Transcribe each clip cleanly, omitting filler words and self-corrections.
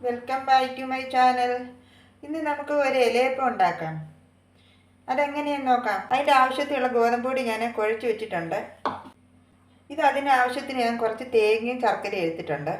Welcome back to my channel. ഇന്ന് നമുക്ക് ഒരു ഇലയപ്പം ഉണ്ടാക്കാം. അതെങ്ങനെയെന്ന് നോക്കാം. അതിൻ്റെ ആവശ്യത്തിനുള്ള ഗോതമ്പ് പൊടി ഞാൻ കുഴച്ച് വെച്ചിട്ടുണ്ട്. അതിനാവശ്യത്തിന് ഞാൻ കുറച്ച് തേങ്ങയും ശർക്കരയും എടുത്തിട്ടുണ്ട്.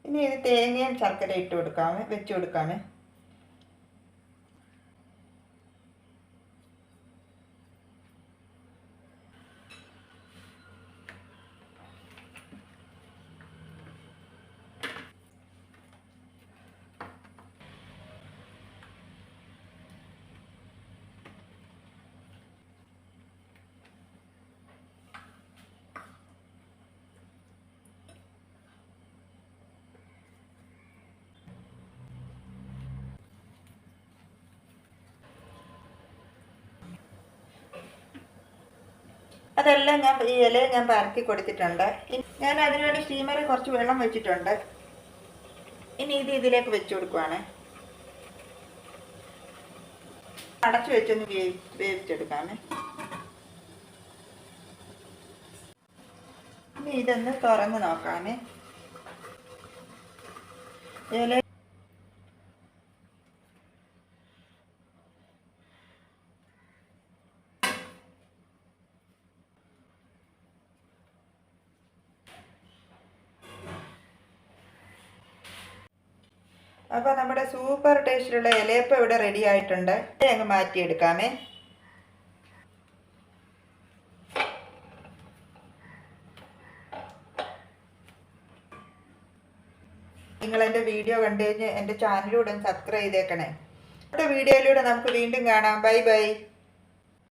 ഇനി ഇത് തേങ്ങയും ശർക്കര ഇട്ട് കൊടുക്കാമേ, വെച്ച് കൊടുക്കാമേ. അതെല്ലാം ഈ ഇലയെ ഞാൻ പരത്തി കൊടുത്തിട്ടുണ്ട്. ഞാൻ അതിനുവേണ്ടി സ്റ്റീമറിൽ കുറച്ച് വെള്ളം വെച്ചിട്ടുണ്ട്. ഇനി ഇതിലേക്ക് വെച്ച് കൊടുക്കുവാണ്. അടച്ചു വെച്ചൊന്ന് വേവിച്ചെടുക്കാമേ. ഇനി ഇതൊന്ന് തുറന്ന് നോക്കാമേ. ഇല അപ്പോൾ നമ്മുടെ സൂപ്പർ ടേസ്റ്റിലുള്ള ഇലയപ്പം ഇവിടെ റെഡി ആയിട്ടുണ്ട്. അങ്ങ് മാറ്റിയെടുക്കാമേ. നിങ്ങൾ എൻ്റെ വീഡിയോ കണ്ടു കഴിഞ്ഞ് എൻ്റെ ചാനലിലൂടെ സബ്സ്ക്രൈബ് ചെയ്തേക്കണേ. അടുത്ത വീഡിയോയിലൂടെ നമുക്ക് വീണ്ടും കാണാം. Bye bye.